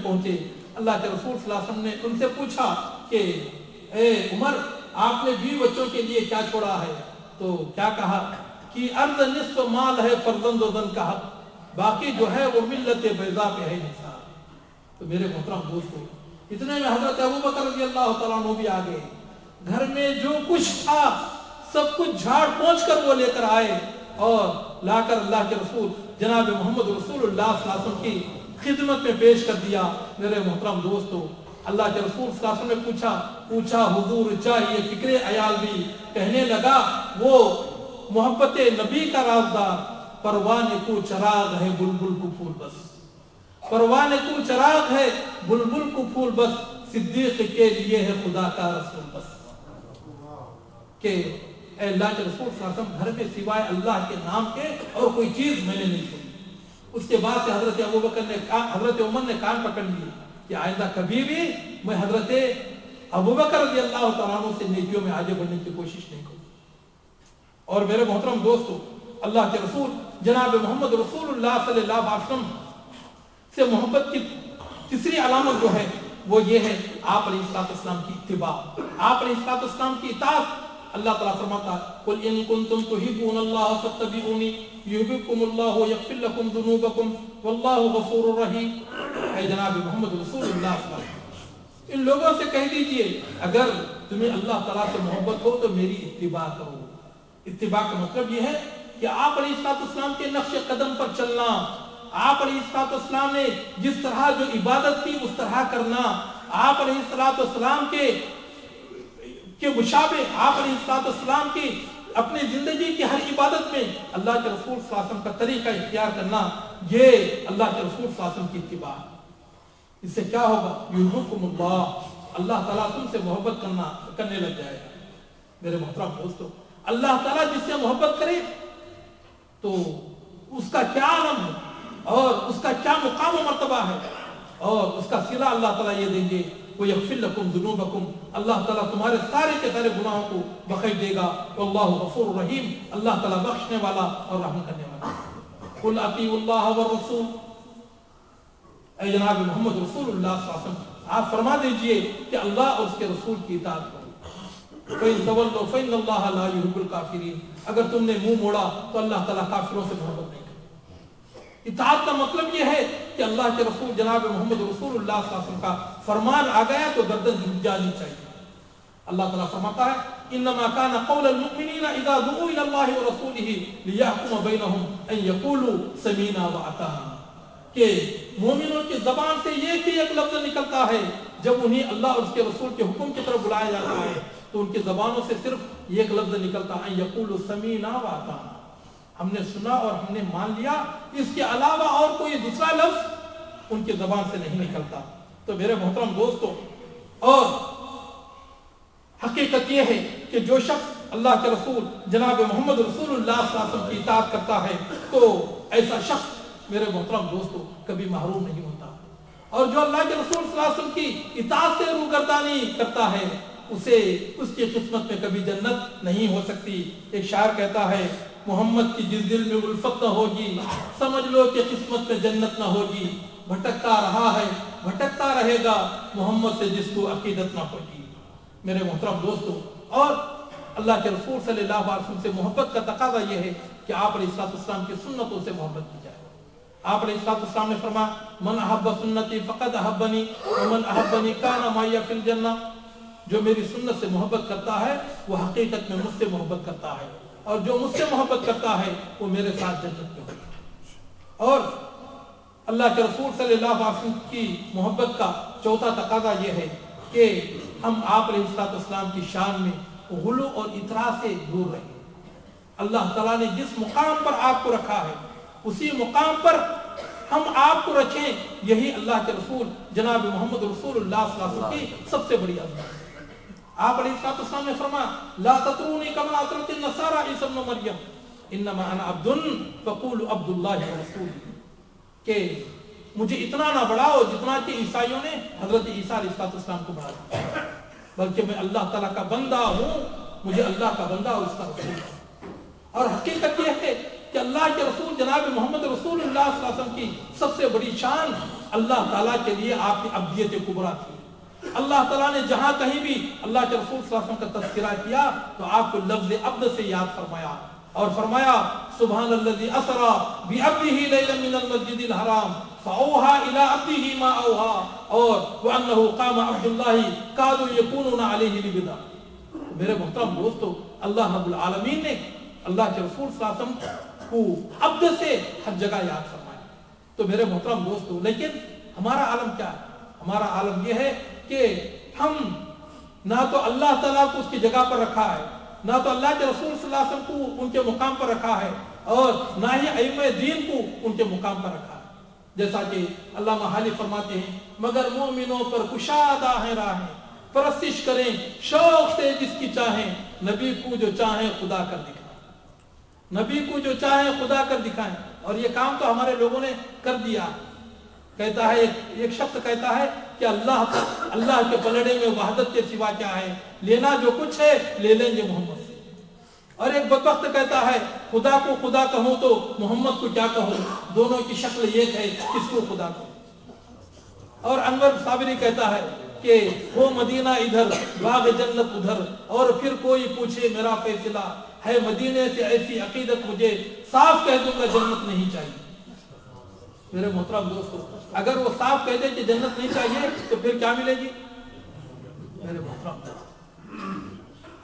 پہنچے اللہ کے رسول صلی اللہ علیہ وسلم نے ان سے پوچھا کہ اے عمر آپ نے بیوی بچوں کے لیے کیا چھوڑا ہے؟ تو کیا کہا کہ ارض نصف مال ہے فرزند و زن کا حق، باقی جو ہے وہ ملت بیضا پہ ہے نثار۔ تو میرے محترم دوستو اتنے میں حضرت ابوبکر رضی اللہ تعالیٰ عنہ بھی آ گئے، گھر میں جو کچھ تھا سب کچھ جھاڑ پہنچ کر وہ لے کر آئے اور لا کر اللہ کے رسول جناب محمد رسول اللہ صلی اللہ علیہ وسلم کی خدمت میں پیش کر دیا۔ میرے محترم دوستو اللہ کے رسول صلی اللہ علیہ وسلم نے پوچھا حضور چاہیے فکر عیال بھی؟ کہنے لگا وہ محبت نبی کا رازدار، پروانے کو چراغ ہے بلبل کو پھول بس، پروانے کو چراغ ہے بلبل کو پھول بس، صدیق کے لیے ہے خدا کا رسول بس۔ کہ اے اللہ کے رسول صلی اللہ علیہ وسلم گھر میں سوائے اللہ کے نام کے اور کوئی چیز میں نے نہیں سنی۔ اس کے بعد سے حضرت عمر نے کان پکڑ لیے کہ آئندہ کبھی بھی میں حضرت ابوبکر رضی اللہ تعالیٰ عنہ سے نیکیوں میں آگے بڑھنے کی کوشش نہیں کروں۔ اور میرے محترم دوستو اللہ کے رسول جناب محمد رسول اللہ صلی اللہ علیہ وسلم سے محبت کی تیسری علامت جو ہے وہ یہ ہے آپ علیہ السلام کی اتباع، آپ علیہ السلام کی اطاعت۔ اللہ تعالیٰ فرماتا ہے قل ان کنتم تحبون اللہ فاتبعونی یحببکم اللہ ویغفر لکم ذنوبکم واللہ غفور رحیم۔ اے جناب محمد رسول اللہ صلی اللہ علیہ وسلم ان لوگوں سے کہہ دیجئے اگر تمہیں اللہ تعالیٰ سے محبت ہو تو میری اتباع کرو۔ اتباع کا مطلب یہ ہے کہ آپ علیہ السلام کے نقش قدم پر چلنا، آپ علیہ السلام نے جس طرح جو عبادت کی اس طرح کرنا، آپ علیہ السلام کے مشابہ آپ علیہ السلام کی اپنی زندگی کی ہر عبادت میں اللہ کے رسول صلی اللہ علیہ وسلم کا طریقہ اختیار کرنا، یہ اللہ کے رسول صلی اللہ علیہ وسلم کی اتباع۔ اس سے کیا ہوگا؟ یحببکم اللہ، اللہ تعالیٰ تم سے محبت کرنے لگ جائے گا۔ میرے محترم دوستو اللہ تعالیٰ جس سے محبت کرے تو اس کا کیا عالم ہے اور اس کا کیا مقام و مرتبہ ہے، اور اس کا صلہ اللہ تعالیٰ یہ دیں گے وَيَغْفِرْ لَكُمْ ذُنُوبَكُمْ، اللہ تعالیٰ تمہارے سارے کے سارے گناہوں کو بخش دے گا۔ وَاللَّهُ غَفُورٌ رَحِيمٌ، اللہ تعالیٰ بخشنے والا اور رحم کرنے والا۔ قُلْ أَطِيعُوا اللَّهَ وَالرَّسُولَ، اے جناب محمد رسول اللہ صلی اللہ علیہ وسلم آپ فرما دیجئے کہ اللہ اور اس کے رسول کی اطاعت کرو۔ فَإِن تَوَلَّوْا فَإِنَّ اللَّهَ لَا يُحِبُّ الْكَافِرِينَ، اگر تم نے منہ موڑا تو اللہ تعالیٰ کافروں سے محبت نہیں کرتا۔ اطاعت کا مطلب یہ ہے کہ اللہ کے رسول جناب محمد رسول اللہ صلی اللہ علیہ وسلم کا فرمان آ گیا تو گردن جھک جانی چاہیے۔ اللہ تعالیٰ فرماتا ہے انما كان قول المؤمنین اذا دعوا الى اللہ ورسولہ لیحکم بینہم ان یقولوا سمعنا واطعنا، کہ مومنوں کی زبان سے ایک لفظ نکلتا ہے جب انہیں اللہ اور اس کے رسول کے حکم کی طرف بلایا جاتا ہے تو ان کی زبانوں سے صرف ایک لفظ نکلتا ہے ان یقولوا سمعنا واطعنا، ہم نے سنا اور ہم نے مان لیا، اس کے علاوہ اور کوئی دوسرا لفظ ان کی زبان سے نہیں نکلتا۔ تو میرے محترم دوستو اور حقیقت یہ ہے کہ جو شخص اللہ کے رسول جناب محمد رسول اللہ صلی اللہ علیہ وسلم کی اطاعت کرتا ہے تو ایسا شخص میرے محترم دوستو کبھی محروم نہیں ہوتا، اور جو اللہ کے رسول صلی اللہ علیہ وسلم کی اطاعت سے روگردانی کرتا ہے اسے اس کی قسمت میں کبھی جنت نہیں ہو سکتی۔ ایک شاعر کہتا ہے محمد کی جس دل میں الفت نہ ہوگی سمجھ لو کہ قسمت میں جنت نہ ہوگی، بھٹکتا رہا ہے بھٹکتا رہے گا محمد سے جس کو عقیدت نہ ہوگی۔ میرے محترم دوستو اور اللہ کے رسول صلی اللہ علیہ وسلم سے محبت کا تقاضا یہ ہے کہ آپ علیہ السلام کی سنتوں سے محبت کی جائے۔ آپ علیہ السلام نے فرمایا من احب سنتی فقد احبنی ومن احبنی کان معی فی الجنہ، جو میری سنت سے محبت کرتا ہے وہ حقیقت میں مجھ سے محبت کرتا ہے، اور جو مجھ سے محبت کرتا ہے وہ میرے ساتھ جنت میں ہوگا۔ اور اللہ کے رسول صلی اللہ علیہ وسلم کی محبت کا چوتھا تقاضا یہ ہے کہ ہم آپ علیہ السلام کی شان میں غلو اور اطراء سے دور رہیں۔ اللہ تعالیٰ نے جس مقام پر آپ کو رکھا ہے اسی مقام پر ہم آپ کو رکھیں، یہی اللہ کے رسول جناب محمد رسول اللہ صلی اللہ علیہ وسلم کی سب سے بڑی عظمت ہے۔ آپ علیہ السلام نے فرمایا لا تطرونی کما اطرت النصارى عیسی ابن مریم انما انا عبد فقولوا عبد اللہ ورسولہ، کہ مجھے اتنا نہ بڑھاؤ جتنا کہ عیسائیوں نے حضرت عیسیٰ علیہ السلام کو بڑھایا، بلکہ میں اللہ تعالیٰ کا بندہ ہوں، مجھے اللہ کا بندہ اور اس کا رسول ہوں۔ اور حقیقت یہ ہے کہ اللہ کے رسول جناب محمد رسول اللہ صلی اللہ علیہ وسلم کی سب سے بڑی شان اللہ تعالیٰ کے لیے آپ کی عبدیت کبریٰ تھی۔ اللہ تعالیٰ نے جہاں کہیں بھی اللہ کے رسول صلی اللہ علیہ وسلم کا تذکرہ کیا تو آپ کو لفظ عبد سے یاد فرمایا اور فرمایا سبحان الذی اسرا بعبدہ لیلا من المسجد الحرام فاوحى الى عبده ما اوحى اور وانه قام عبد الله كادوا يكونون عليه لبدا۔ میرے محترم دوستو، اللہ رب العالمین نے اللہ کے رسول صلی اللہ علیہ وسلم کو عبد سے ہر جگہ یاد فرمایا۔ تو میرے محترم دوستو، لیکن ہمارا عالم کیا ہے؟ ہمارا عالم یہ ہے کہ ہم نہ تو اللہ تعالیٰ کو اس کی جگہ پر رکھا ہے، نہ تو اللہ کے رسول صلی اللہ علیہ وسلم کو ان کے مقام پر رکھا ہے، اور نہ ہی ائمہ دین کو ان کے مقام پر رکھا ہے۔ جیسا کہ علامہ حالی فرماتے ہیں مگر مومنوں پر کشادہ ہیں راہیں، پرستش کریں شوق سے جس کی چاہیں، نبی کو جو چاہیں خدا کر دکھائیں، نبی کو جو چاہیں خدا کر دکھائیں۔ اور یہ کام تو ہمارے لوگوں نے کر دیا۔ کہتا ہے ایک شخص کہتا ہے کہ اللہ کے پلڑے میں وحدت کے سوا کیا ہے، لینا جو کچھ ہے لے لیں گے محمد سے۔ اور ایک بدبخت کہتا ہے خدا کو خدا کہوں تو محمد کو کیا کہوں، دونوں کی شکل ایک ہے، کس کو خدا کہوں۔ اور انور صابری کہتا ہے کہ وہ مدینہ ادھر باغ جنت ادھر، اور پھر کوئی پوچھے میرا فیصلہ ہے مدینے سے ایسی عقیدت مجھے صاف کہہ دوں گا جنت نہیں چاہیے۔ میرے محترم دوستو، اگر وہ صاف کہہ دے کہ جنت نہیں چاہیے تو پھر کیا ملے گی؟ میرے محترم دوستو،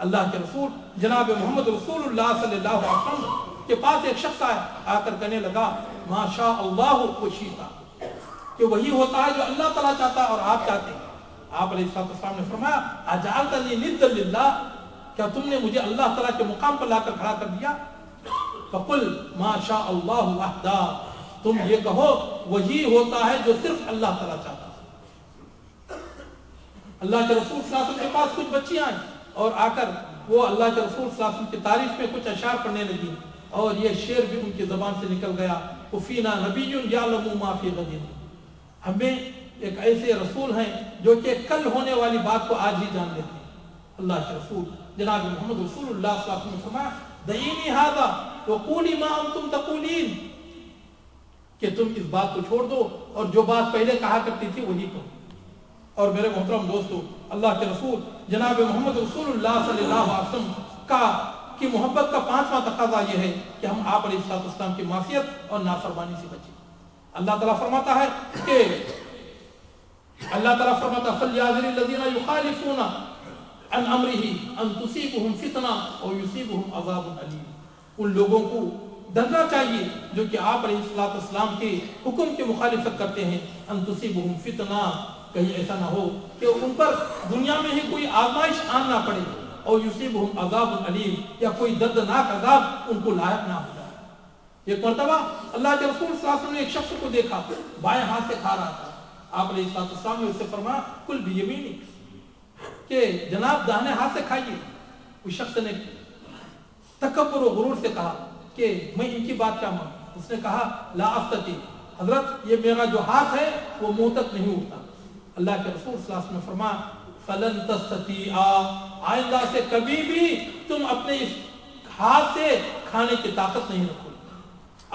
اللہ کے رسول جناب محمد رسول اللہ صلی اللہ علیہ وسلم کے پاس ایک شخص آ کر کہنے لگا ما شاء اللہ وشیتا، کہ وہی ہوتا ہے جو اللہ تعالیٰ چاہتا اور آپ چاہتے ہیں۔ آپ علیہ السلام نے فرمایا اجعلتنی ندا للہ، کیا تم نے مجھے اللہ تعالیٰ کے مقام پر لا کر کھڑا کر دیا؟ فقل ما شاء اللہ وحدہ، تم یہ کہو وہی ہوتا ہے جو صرف اللہ تعالیٰ چاہتا ہے۔ اللہ کے رسول صلی اللہ علیہ وسلم کے پاس کچھ بچیاں آئیں اور آ کر وہ اللہ کے رسول صلی اللہ علیہ وسلم کی تعریف میں کچھ اشعار پڑھنے لگی، اور یہ شعر بھی ان کی زبان سے نکل گیا وفینا نبی یعلم ما فی غد، ہمیں ایک ایسے رسول ہیں جو کہ کل ہونے والی بات کو آج ہی جان لیتے ہیں۔ اللہ کے رسول جناب محمد رسول اللہ صلی اللہ علیہ وسلم نے فرمایا دعینی ھذا وقولی ما انتم تقولین، کہ تم اس بات کو چھوڑ دو اور جو بات پہلے کہا کرتی تھی وہی کہو۔ اور میرے محترم دوستو، اللہ کے رسول جناب محمد رسول اللہ صلی اللہ علیہ وسلم کی محبت کا پانچواں تقاضا یہ ہے کہ ہم آپ علیہ السلام کی معصیت اور نافرمانی سے بچیں۔ اللہ تعالیٰ فرماتا ہے کہ فَلْيَحْذَرِ الَّذِينَ يُخَالِفُونَ عَنْ أَمْرِهِ أَن تُصِيبَهُمْ فِتْنَةٌ أَوْ يُصِيبَهُمْ عَذَابٌ أَلِيمٌ، ان لوگوں کو ڈرنا چاہیے جو کہ آپ علیہ السلام کے حکم کی مخالفت کرتے ہیں، ان تصیبہم فتنہ، کہیں ایسا نہ ہو کہ ان پر دنیا میں ہی کوئی آزمائش آن نہ پڑے، اور یصیبہم عذاب علیم، یا کوئی دردناک عذاب ان کو لاحق نہ ہو جائے۔ ایک مرتبہ اللہ کے رسول صلی اللہ علیہ وسلم نے ایک شخص کو دیکھا بائیں ہاتھ سے کھا رہا تھا۔ آپ علیہ السلام نے اس سے فرمایا کل بیمینی، کہ جناب داہنے ہاتھ سے کھائیے۔ اس شخص نے تکبر و غرور سے کہا کہ میں ان کی بات کیا مانوں؟ اس نے کہا لا افتتی، حضرت یہ میرا جو ہاتھ ہے وہ منہ تک نہیں اٹھتا۔ اللہ کے رسول صلی اللہ علیہ وسلم نے فرمایا فلن تستطیعا، آئندہ سے کبھی بھی تم اپنے اس ہاتھ سے کھانے کی طاقت نہیں رکھو۔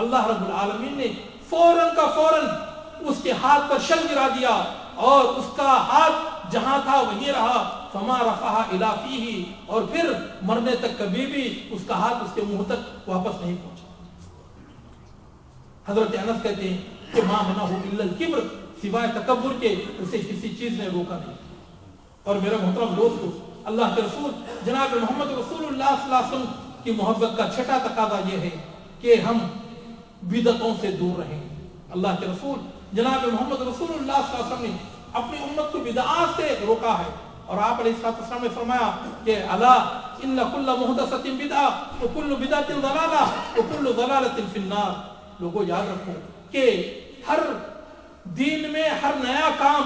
اللہ رب العالمین نے فوراً کا فوراً اس کے ہاتھ پر شل گرا دیا، اور اس کا ہاتھ جہاں تھا وہیں رہا، فما رفعہ الی فیہ، اور پھر مرنے تک کبھی بھی اس کا ہاتھ اس کے منہ تک واپس نہیں پہنچا۔ حضرت انس کہتے ہیں کہ ما منعہ الا الکبر، سوائے تکبر کے اسے کسی چیز نے روکا نہیں۔ اور میرے محترم دوستو، اللہ کے رسول جناب محمد رسول اللہ صلی اللہ علیہ وسلم کی محبت کا چھٹا تقاضا یہ ہے کہ ہم بدعتوں سے دور رہیں۔ اللہ کے رسول جناب محمد رسول اللہ صلی اللہ علیہ وسلم نے اپنی امت کو بدعات سے روکا ہے، اور آپ علیہ السلام نے فرمایا کہ الا ان کل محدثۃ بدعہ وکل بدعۃ ضلالہ وکل ضلالۃ فی النار، لوگوں یاد رکھو کہ ہر دین میں ہر نیا کام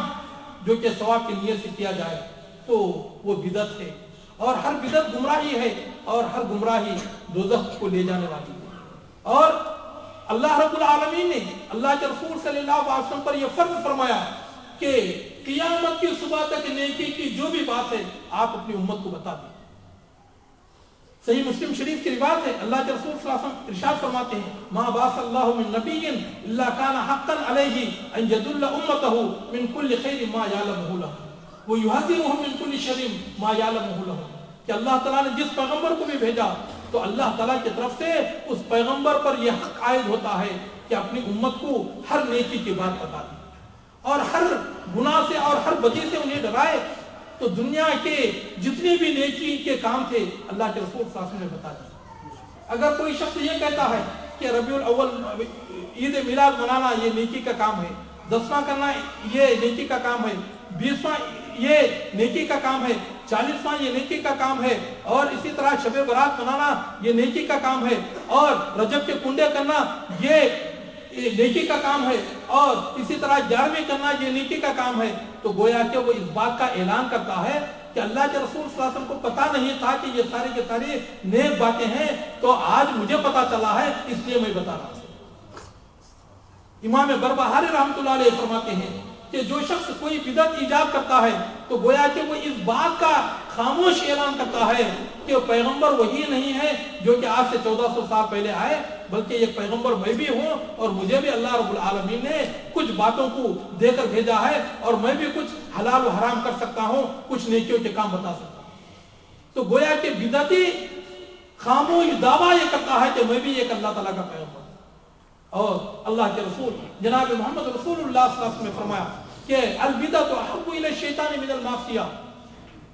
جو کہ ثواب کی نیت سے کیا جائے تو وہ بدعت ہے، اور ہر بدعت گمراہی ہے، اور ہر گمراہی دوزخ کو لے جانے والی ہے۔ اور اللہ رب العالمین نے اللہ کے رسول صلی اللہ علیہ وسلم پر یہ فرض فرمایا کہ قیامت کی صبح تک نیکی کی جو بھی بات ہے آپ اپنی امت کو بتا دیں۔ صحیح مسلم شریف کی روایت ہے، اللہ کے رسول صلی اللہ علیہ وسلم ارشاد فرماتے ہیں ما بعث اللہ من نبی الا کان حقا علیہ ان یدل امتہ من کل خیر ما یعلمہ لہم ویحذرہم من کل شر ما یعلمہ لہم، کہ اللہ تعالیٰ نے جس پیغمبر کو بھی بھیجا تو اللہ تعالیٰ کی طرف سے اس پیغمبر پر یہ حق عائد ہوتا ہے کہ اپنی امت کو ہر نیکی کی بات بتا دے اور ہر گناہ سے اور ہر بدی سے انہیں ڈرائے۔ تو دنیا کے جتنے بھی نیکی کے کام تھے اللہ کے رسول صلی اللہ علیہ وسلم نے بتا دیا۔ اگر کوئی شخص یہ کہتا ہے کہ ربیع الاول عید میلاد منانا یہ نیکی کا کام ہے، 10واں کرنا یہ نیکی کا کام ہے، 20واں یہ نیکی کا کام ہے، 40واں یہ نیکی کا کام ہے، اور اسی طرح شب برات منانا یہ نیکی کا کام ہے، اور رجب کے کنڈے کرنا یہ نیکی کا کام ہے، اور اسی طرح 11ویں کرنا یہ نیکی کا کام ہے، تو گویا کہ وہ اس بات کا اعلان کرتا ہے کہ اللہ کے رسول صلی اللہ علیہ وسلم کو پتا نہیں تھا کہ یہ ساری کے ساری نیک باتیں ہیں، تو آج مجھے پتا چلا ہے اس لیے میں بتا رہا ہوں۔ امام بربہاری رحمۃ اللہ علیہ فرماتے ہیں کہ جو شخص کوئی بدعت ایجاد کرتا ہے تو گویا کہ وہ اس بات کا خاموش اعلان کرتا ہے کہ پیغمبر وہی نہیں ہے جو کہ آج سے 1400 سال پہلے آئے، بلکہ یہ پیغمبر میں بھی ہوں اور مجھے بھی اللہ رب العالمین نے کچھ باتوں کو دے کر بھیجا ہے، اور میں بھی کچھ حلال و حرام کر سکتا ہوں، کچھ نیکیوں کے کام بتا سکتا ہوں۔ تو گویا کہ بدعتی خاموش دعویٰ یہ کرتا ہے کہ میں بھی ایک اللہ تعالیٰ کا پیغمبر ہوں۔ اور اللہ کے رسول جناب محمد رسول اللہ صلی اللہ علیہ وسلم نے فرمایا کہ البدعۃ احب الی الشیطان من المعصیہ،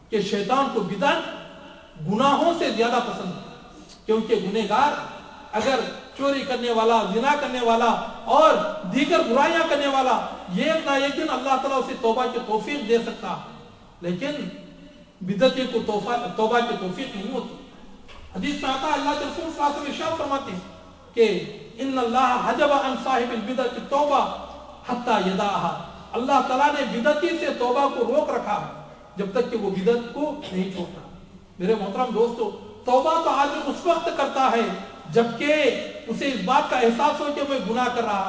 کہ شیطان کو بدعت گناہوں سے زیادہ پسند ہے، کیونکہ گنہگار اگر چوری کرنے والا، زنا کرنے والا اور دیگر برائیاں کرنے والا یہ نہ ایک دن اللہ تعالیٰ اسے توبہ کی توفیق دے سکتا، لیکن بدعتی کو توبہ کی توفیق نہیں ہوتی۔ حدیث میں آتا ہے اللہ کے رسول صلی اللہ علیہ وسلم ارشاد فرماتے ہیں کہ ان اللہ حجب عن صاحب البدعۃ التوبہ حتی یدعها، اللہ تعالیٰ نے بدعتی سے توبہ کو روک رکھا ہے جب تک کہ وہ بدعت کو نہیں چھوڑتا۔ میرے محترم دوستو، توبہ تو آدمی اس وقت کرتا ہے جبکہ اسے اس بات کا احساس ہو کہ میں گناہ کر رہا